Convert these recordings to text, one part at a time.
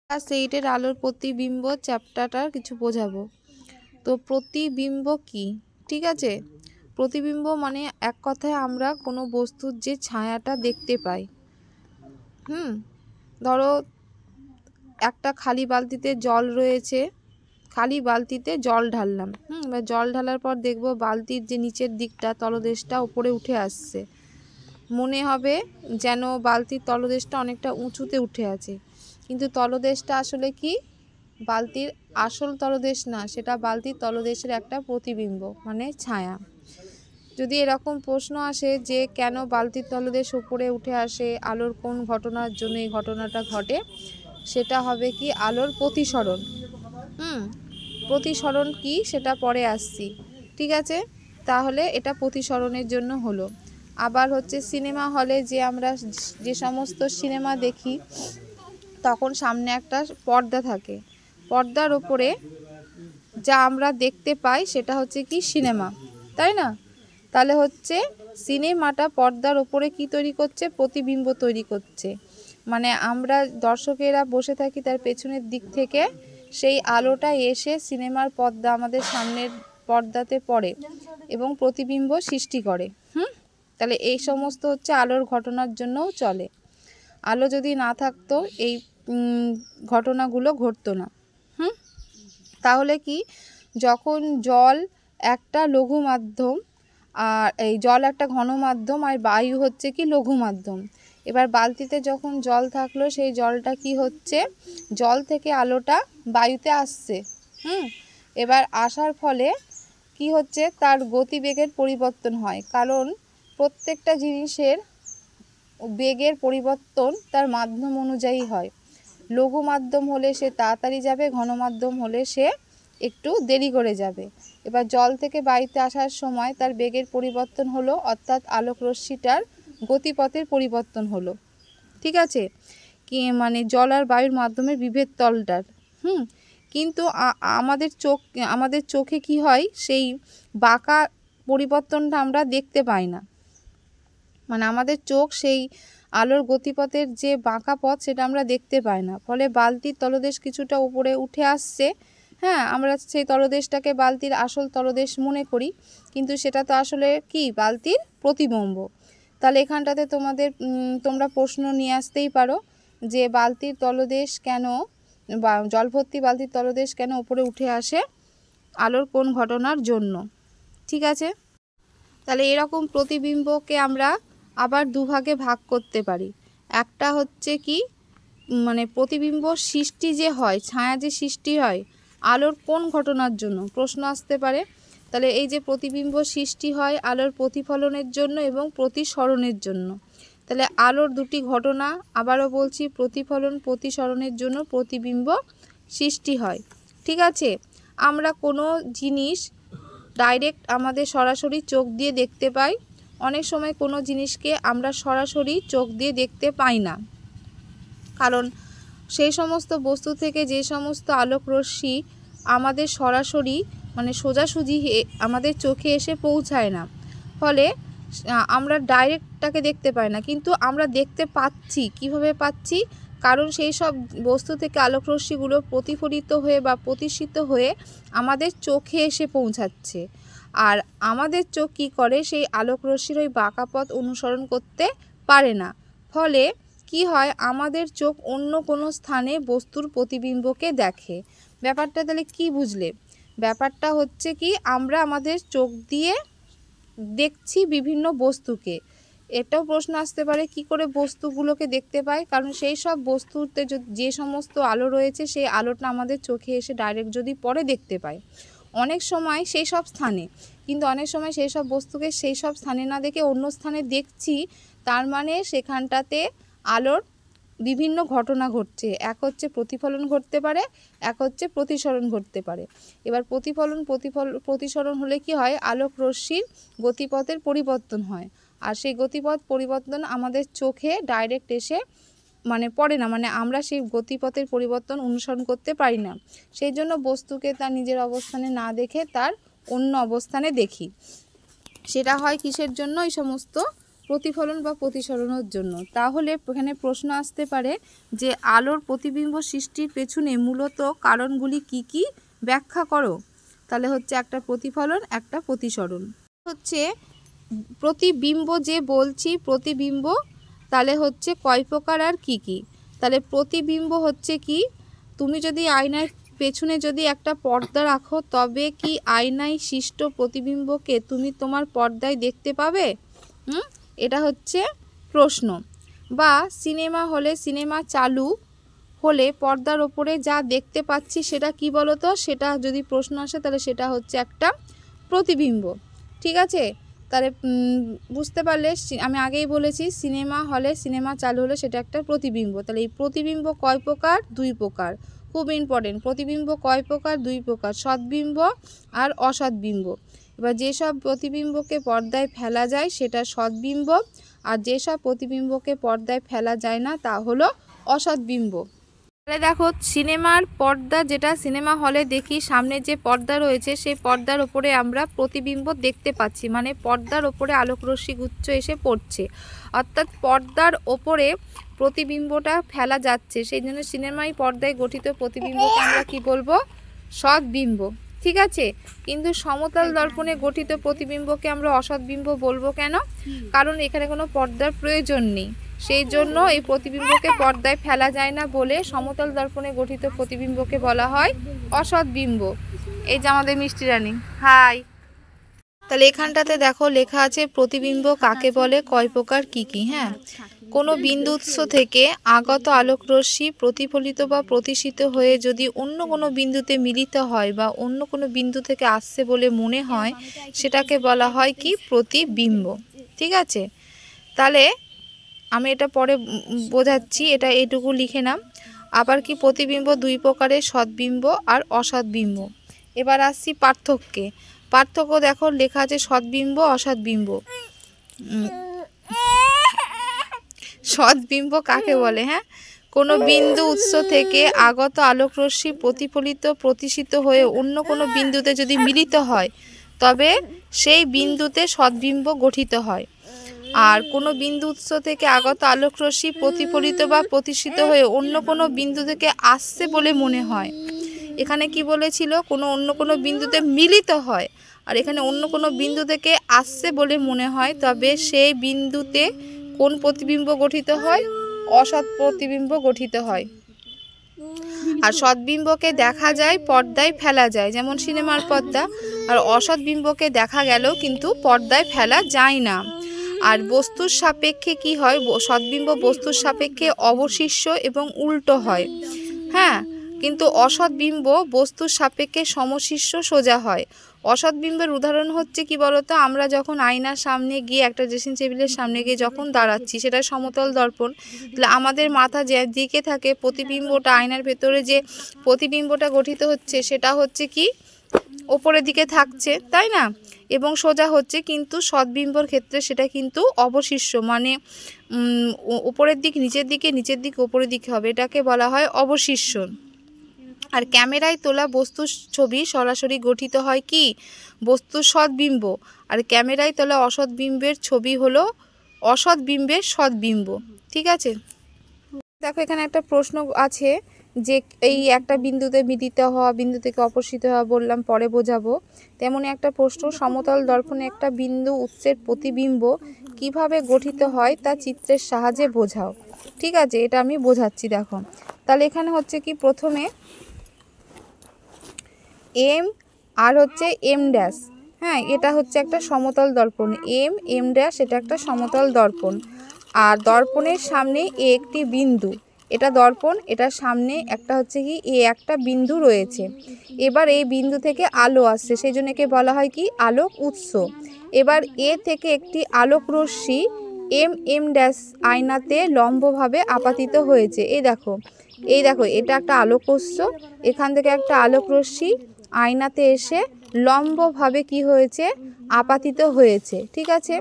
Class 8-এর আলোর প্রতিবিম্ব চ্যাপ্টারটার কিছু বোঝাবো। তো প্রতিবিম্ব কি? ঠিক আছে, প্রতিবিম্ব মানে এক কথায় আমরা কোনো বস্তুর যে ছায়াটা দেখতে পাই। ধরো একটা খালি বালতিতে জল রয়েছে, খালি বালতিতে জল ঢাললাম। এবার জল ঢালার পর দেখব বালতির যে নিচের দিকটা তলদেশটা উপরে উঠে আসছে। মনে হবে যেন বালতির তলদেশটা অনেকটা উঁচুতে উঠে আছে, কিন্তু তলদেশটা আসলে কি বালতির আসল তলদেশ না, সেটা বালতির তলদেশের একটা প্রতিবিম্ব মানে ছায়া। যদি এরকম প্রশ্ন আসে যে কেন বালতির তলদেশ উপরে উঠে আসে, আলোর কোন ঘটনার জন্য এই ঘটনাটা ঘটে, সেটা হবে কি আলোর প্রতিসরণ। প্রতিসরণ কি সেটা পরে আসছি, ঠিক আছে। তাহলে এটা প্রতিসরণের জন্য হলো। আবার হচ্ছে সিনেমা হলে যে আমরা যে সমস্ত সিনেমা দেখি তখন সামনে একটা পর্দা থাকে, পর্দার ওপরে যা আমরা দেখতে পাই সেটা হচ্ছে কি সিনেমা, তাই না? তাহলে হচ্ছে সিনেমাটা পর্দার ওপরে কি তৈরি করছে? প্রতিবিম্ব তৈরি করছে। মানে আমরা দর্শকেরা বসে থাকি, তার পেছনের দিক থেকে সেই আলোটা এসে সিনেমার পর্দা আমাদের সামনের পর্দাতে পড়ে এবং প্রতিবিম্ব সৃষ্টি করে। তাহলে এই সমস্ত হচ্ছে আলোর ঘটনার জন্যও চলে। আলো যদি না থাকতো এই ঘটনাগুলো ঘটতো না। তাহলে কি, যখন জল একটা লঘু মাধ্যম, আর এই জল একটা ঘন মাধ্যম, আর বায়ু হচ্ছে কি লঘু মাধ্যম। এবার বালতিতে যখন জল থাকলো, সেই জলটা কি হচ্ছে, জল থেকে আলোটা বায়ুতে আসছে। এবার আসার ফলে কি হচ্ছে, তার গতিবেগের পরিবর্তন হয়, কারণ প্রত্যেকটা জিনিসের বেগের পরিবর্তন তার মাধ্যম অনুযায়ী হয়। লঘু মাধ্যম হলে সে তাড়াতাড়ি যাবে, ঘন মাধ্যম হলে সে একটু দেরি করে যাবে। এবার জল থেকে বায়ুতে আসার সময় তার বেগের পরিবর্তন হলো, অর্থাৎ আলোক রশ্মিটার গতিপথের পরিবর্তন হলো, ঠিক আছে। কি মানে জল আর বায়ুর মাধ্যমে বিভেদ তলটার। কিন্তু আমাদের চোখে কি হয়, সেই বাঁকা পরিবর্তনটা আমরা দেখতে পাই না। মানে আমাদের চোখ সেই আলোর গতিপথের যে বাঁকা পথ সেটা আমরা দেখতে পাই না, ফলে বালতির তলদেশ কিছুটা উপরে উঠে আসছে। আমরা সেই তলদেশটাকে বালতির আসল তলদেশ মনে করি, কিন্তু সেটা তো আসলে কি বালতির প্রতিবিম্ব। তাহলে এখানটাতে তোমরা প্রশ্ন নিয়ে আসতেই পারো যে বালতির তলদেশ কেন, বা জলভর্তি বালতির তলদেশ কেন উপরে উঠে আসে আলোর কোন ঘটনার জন্য, ঠিক আছে। তাহলে এরকম প্রতিবিম্বকে আমরা আবার দুভাগে ভাগ করতে পারি। একটা হচ্ছে কি, মানে প্রতিবিম্ব সৃষ্টি যে হয়, ছায়া যে সৃষ্টি হয় আলোর কোন ঘটনার জন্য, প্রশ্ন আসতে পারে। তাহলে এই যে প্রতিবিম্ব সৃষ্টি হয় আলোর প্রতিফলনের জন্য এবং প্রতিসরণের জন্য। তাহলে আলোর দুটি ঘটনা, আবারও বলছি, প্রতিফলন প্রতিসরণের জন্য প্রতিবিম্ব সৃষ্টি হয়, ঠিক আছে। আমরা কোনো জিনিস ডাইরেক্ট আমাদের সরাসরি চোখ দিয়ে দেখতে পাই, অনেক সময় কোনো জিনিসকে আমরা সরাসরি চোখ দিয়ে দেখতে পাই না, কারণ সেই সমস্ত বস্তু থেকে যে সমস্ত আলোক রশ্মি আমাদের সরাসরি মানে সোজাসুজি আমাদের চোখে এসে পৌঁছায় না, ফলে আমরা ডাইরেক্টটাকে দেখতে পাই না, কিন্তু আমরা দেখতে পাচ্ছি। কিভাবে পাচ্ছি? কারণ সেই সব বস্তু থেকে আলোক রশ্মিগুলো প্রতিফলিত হয়ে বা প্রতিসিত হয়ে আমাদের চোখে এসে পৌঁছাচ্ছে। আর আমাদের চোখ কী করে, সেই আলোক রশ্মির ওই বাঁকা পথ অনুসরণ করতে পারে না, ফলে কি হয়, আমাদের চোখ অন্য কোনো স্থানে বস্তুর প্রতিবিম্বকে দেখে। ব্যাপারটা তাহলে কি বুঝলে? ব্যাপারটা হচ্ছে কি, আমরা আমাদের চোখ দিয়ে দেখছি বিভিন্ন বস্তুকে। এটাও প্রশ্ন আসতে পারে কি করে বস্তুগুলোকে দেখতে পাই, কারণ সেই সব বস্তুতে যে সমস্ত আলো রয়েছে সেই আলোটা আমাদের চোখে এসে ডাইরেক্ট যদি পরে দেখতে পাই, অনেক সময় সেই সব স্থানে, কিন্তু অনেক সময় সেই সব বস্তুকে সেই সব স্থানে না দেখে অন্য স্থানে দেখছি, তার মানে সেখানটাতে আলোর বিভিন্ন ঘটনা ঘটছে। এক হচ্ছে প্রতিফলন ঘটতে পারে, এক হচ্ছে প্রতিসরণ ঘটতে পারে। এবার প্রতিসরণ হলে কি হয়, আলোক রশ্মির গতিপথের পরিবর্তন হয়, আর সেই গতিপথ পরিবর্তন আমাদের চোখে ডাইরেক্ট এসে মানে পড়ে না, মানে আমরা সেই গতিপথের পরিবর্তন অনুসরণ করতে পারি না। সেই জন্য বস্তুকে তার নিজের অবস্থানে না দেখে তার অন্য অবস্থানে দেখি। সেটা হয় কিসের জন্য? এই সমস্ত প্রতিফলন বা প্রতিসরণের জন্য। তাহলে এখানে প্রশ্ন আসতে পারে যে আলোর প্রতিবিম্ব সৃষ্টির পেছনে মূলত কারণগুলি কি কি, ব্যাখ্যা করো। তাহলে হচ্ছে একটা প্রতিফলন, একটা প্রতিসরণ। হচ্ছে প্রতিবিম্ব যে বলছি, প্রতিবিম্ব তাহলে হচ্ছে কয় প্রকার আর কি কি। তাহলে প্রতিবিম্ব হচ্ছে কি, তুমি যদি আয়নার পেছনে যদি একটা পর্দা রাখো, তবে কি আয়নায় সৃষ্ট প্রতিবিম্বকে তুমি তোমার পর্দায় দেখতে পাবে? এটা হচ্ছে প্রশ্ন। বা সিনেমা হলে সিনেমা চালু হলে পর্দার ওপরে যা দেখতে পাচ্ছি সেটা কি বলো তো, সেটা যদি প্রশ্ন আসে তাহলে সেটা হচ্ছে একটা প্রতিবিম্ব। ঠিক আছে, তাহলে বুঝতে পারলে, আমি আগেই বলেছি সিনেমা হলে সিনেমা চালু হলে সেটা একটা প্রতিবিম্ব। তাহলে এই প্রতিবিম্ব কয় প্রকার? 2 প্রকার। খুব ইম্পর্টেন্ট, প্রতিবিম্ব কয় প্রকার? 2 প্রকার, সৎবিম্ব আর অসৎবিম্ব। এবার যেসব প্রতিবিম্বকে পর্দায় ফেলা যায় সেটা সৎবিম্ব, আর যেসব প্রতিবিম্বকে পর্দায় ফেলা যায় না তা হলো অসৎবিম্ব। তাহলে দেখো, সিনেমার পর্দা, যেটা সিনেমা হলে দেখি সামনে যে পর্দা রয়েছে, সেই পর্দার ওপরে আমরা প্রতিবিম্ব দেখতে পাচ্ছি, মানে পর্দার ওপরে আলোকরশ্মি গুচ্ছ এসে পড়ছে, অর্থাৎ পর্দার ওপরে প্রতিবিম্বটা ফেলা যাচ্ছে। সেই জন্য সিনেমায় পর্দায় গঠিত প্রতিবিম্বকে আমরা কি বলবো? সৎবিম্ব। ঠিক আছে, কিন্তু সমতল দর্পণে গঠিত প্রতিবিম্বকে আমরা অসৎবিম্ব বলবো। কেন? কারণ এখানে কোনো পর্দার প্রয়োজন নেই, সেই জন্য এই প্রতিবিম্বকে পর্দায় ফেলা যায় না বলে সমতল দর্পণে গঠিত প্রতিবিম্বকে বলা হয় অসৎবিম্ব। এই যে আমাদের মিষ্টি রানী, হাই। তাহলে এখানটাতে দেখো লেখা আছে প্রতিবিম্ব কাকে বলে, কয় প্রকার, কি কি। হ্যাঁ, কোনো বিন্দু উৎস থেকে আগত আলোকরশ্মি প্রতিফলিত বা প্রতিসিত হয়ে যদি অন্য কোনো বিন্দুতে মিলিত হয় বা অন্য কোনো বিন্দু থেকে আসছে বলে মনে হয়, সেটাকে বলা হয় কি? প্রতিবিম্ব। ঠিক আছে, তাহলে আমি এটা পরে বোঝাচ্ছি, এটা এইটুকু লিখে নাও। আবার কি, প্রতিবিম্ব 2 প্রকারের, সৎবিম্ব আর অসৎবিম্ব। এবার আসছি পার্থক্যে। পার্থক্য দেখো লেখা আছে সৎবিম্ব, অসৎবিম্ব। সৎবিম্ব কাকে বলে? হ্যাঁ, কোনো বিন্দু উৎস থেকে আগত আলোকরশ্মি প্রতিফলিত প্রতিসিত হয়ে অন্য কোনো বিন্দুতে যদি মিলিত হয়, তবে সেই বিন্দুতে সৎবিম্ব গঠিত হয়। আর কোনো বিন্দু উৎস থেকে আগত আলোকরশ্মি প্রতিফলিত বা প্রতিসিত হয়ে অন্য কোনো বিন্দু থেকে আসছে বলে মনে হয়। এখানে কি বলেছিল? কোনো অন্য কোনো বিন্দুতে মিলিত হয়, আর এখানে অন্য কোনো বিন্দু থেকে আসছে বলে মনে হয়, তবে সেই বিন্দুতে কোন প্রতিবিম্ব গঠিত হয়? অসৎ প্রতিবিম্ব গঠিত হয়। আর সৎবিম্বকে দেখা যায়, পর্দায় ফেলা যায়, যেমন সিনেমার পর্দা। আর অসৎবিম্বকে দেখা গেলেও কিন্তু পর্দায় ফেলা যায় না। আর বস্তুর সাপেক্ষে কি হয়? সৎবিম্ব বস্তুর সাপেক্ষে অবশিষ্য এবং উল্টো হয়। হ্যাঁ, কিন্তু অসৎবিম্ব বস্তুর সাপেক্ষে সমশিষ্য সোজা হয়। অসৎবিম্বের উদাহরণ হচ্ছে কি বলতো? আমরা যখন আয়নার সামনে গিয়ে, একটা ড্রেসিং টেবিলের সামনে গিয়ে যখন দাঁড়াচ্ছি, সেটা সমতল দর্পণ, তাহলে আমাদের মাথা যে দিকে থাকে, প্রতিবিম্বটা, আয়নার ভেতরে যে প্রতিবিম্বটা গঠিত হচ্ছে সেটা হচ্ছে কি? ওপরের দিকে থাকছে, তাই না? এবং সোজা হচ্ছে। কিন্তু সৎবিম্বর ক্ষেত্রে সেটা কিন্তু অবশিষ্য, মানে উপরের দিক নিচের দিকে, নিচের দিক উপরের দিকে হবে, এটাকে বলা হয় অবশিষ্য। আর ক্যামেরায় তোলা বস্তুর ছবি সরাসরি গঠিত হয় কি? বস্তুর সৎবিম্ব। আর ক্যামেরায় তোলা অসৎবিম্বের ছবি হলো অসৎবিম্বের সৎবিম্ব। ঠিক আছে, দেখো এখানে একটা প্রশ্ন আছে যে এই একটা বিন্দুতে মিলিত হওয়া, বিন্দু থেকে অপসৃত হওয়া বললাম, পরে বোঝাবো। তেমনি একটা প্রশ্ন, সমতল দর্পণে একটা বিন্দু উৎসের প্রতিবিম্ব কিভাবে গঠিত হয় তা চিত্রের সাহায্যে বোঝাও। ঠিক আছে, এটা আমি বোঝাচ্ছি। দেখো, তাহলে এখানে হচ্ছে কি, প্রথমে এম আর হচ্ছে এম ড্যাশ। হ্যাঁ, এটা হচ্ছে একটা সমতল দর্পণ, এম ড্যাশ, এটা একটা সমতল দর্পণ। আর দর্পণের সামনে একটি বিন্দু, এটা দর্পণ, এটার সামনে একটা হচ্ছে কি একটা বিন্দু রয়েছে। এবার এই বিন্দু থেকে আলো আসছে, সেই জন্য একে বলা হয় কি? আলোক উৎস। এবার এ থেকে একটি আলোক রশ্মি এম ড্যাশ আয়নাতে লম্বভাবে আপাতিত হয়েছে। এই দেখো এটা একটা আলোক উৎস, এখান থেকে একটা আলোক রশ্মি আয়নাতে এসে লম্বভাবে কি হয়েছে? আপাতিত হয়েছে। ঠিক আছে,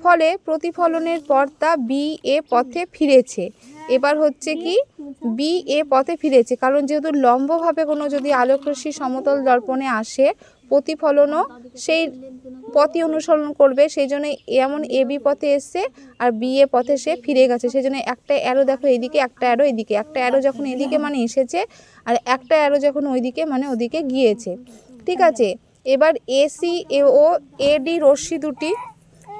ফলে প্রতিফলনের পর তা বি এ পথে ফিরেছে। এবার হচ্ছে কি বি এ পথে ফিরেছে, কারণ যেহেতু লম্বভাবে কোনো যদি আলোকরশ্মি সমতল দর্পণে আসে প্রতিফলনও সেই পথই অনুসরণ করবে, সেই জন্য এমন এ বি পথে এসছে আর বি এ পথে সে ফিরে গেছে। সেই জন্য একটা অ্যারো দেখো এইদিকে, একটা অ্যারো এদিকে, একটা অ্যারো যখন এদিকে মানে এসেছে আর একটা অ্যারো যখন ওইদিকে মানে ওদিকে গিয়েছে। ঠিক আছে, এবার এসি ও এডি রশ্মি দুটি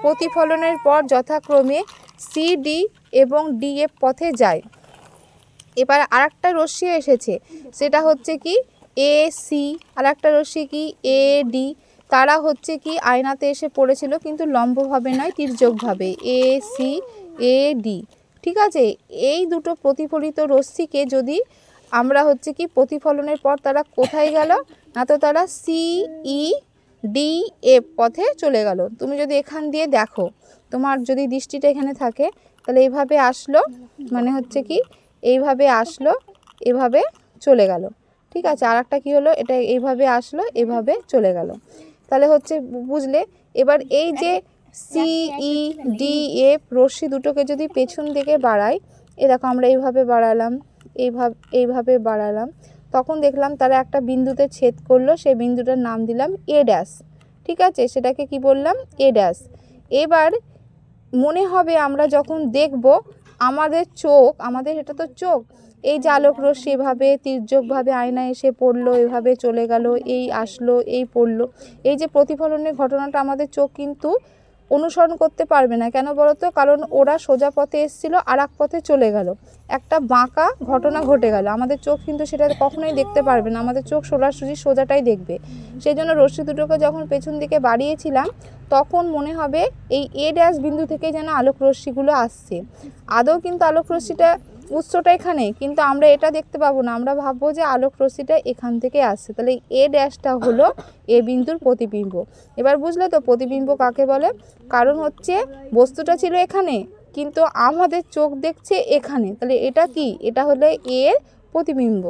প্রতিফলনের পর যথাক্রমে সিডি এবং ডিএফ পথে যায়। এবার আরেকটা রশ্মি এসেছে, সেটা হচ্ছে কি এসি, আর একটা রশ্মি কি এডি। তারা হচ্ছে কি আয়নাতে এসে পড়েছিল, কিন্তু লম্বভাবে নয় তির্যকভাবে, এসি এডি। ঠিক আছে, এই দুটো প্রতিফলিত রশ্মিকে যদি আমরা হচ্ছে কি প্রতিফলনের পর তারা কোথায় গেল না, তো তারা সিই ডি এফ পথে চলে গেল। তুমি যদি এখান দিয়ে দেখো, তোমার যদি দৃষ্টিটা এখানে থাকে, তাহলে এইভাবে আসলো, মানে হচ্ছে কি এইভাবে আসলো, এভাবে চলে গেল। ঠিক আছে, আর একটা কী হলো, এটা এইভাবে আসলো, এভাবে চলে গেল। তাহলে হচ্ছে বুঝলে। এবার এই যে সিই ডি এফ রশ্মি দুটোকে যদি পেছন দিকে বাড়াই, এ দেখো আমরা এইভাবে বাড়ালাম, এইভাবে বাড়ালাম, তখন দেখলাম তারা একটা বিন্দুতে ছেদ করলো, সেই বিন্দুটার নাম দিলাম এ ড্যাশ। ঠিক আছে, সেটাকে কি বললাম, এ ড্যাশ। এবার মনে হবে আমরা যখন দেখব আমাদের চোখ, আমাদের এটা তো চোখ, এই যে আলোক রশ্মি এভাবে তির্যকভাবে আয়নায় এসে পড়লো, এভাবে চলে গেল, এই আসলো, এই পড়লো, এই যে প্রতিফলনের ঘটনাটা আমাদের চোখ কিন্তু অনুসরণ করতে পারবে না। কেন বলো তো, কারণ ওরা সোজা পথে এসেছিল আর এক পথে চলে গেল, একটা বাঁকা ঘটনা ঘটে গেল, আমাদের চোখ কিন্তু সেটা কখনোই দেখতে পারবে না, আমাদের চোখ সোজাসুজি সোজাটাই দেখবে। সেই জন্য রশ্মি দুটোকে যখন পেছন দিকে বাড়িয়েছিলাম, তখন মনে হবে এই এ ড্যাশ বিন্দু থেকে যেন আলোক রশ্মিগুলো আসছে। আদৌ কিন্তু আলোক রশ্মিটা উৎসটা এখানে, কিন্তু আমরা এটা দেখতে পাবো না, আমরা ভাববো যে আলোক রশ্মিটা এখান থেকে আসছে। তাহলে এ ড্যাশটা হলো এ বিন্দুর প্রতিবিম্ব। এবার বুঝলে তো প্রতিবিম্ব কাকে বলে, কারণ হচ্ছে বস্তুটা ছিল এখানে কিন্তু আমাদের চোখ দেখছে এখানে, তাহলে এটা কি, এটা হলো এর প্রতিবিম্ব।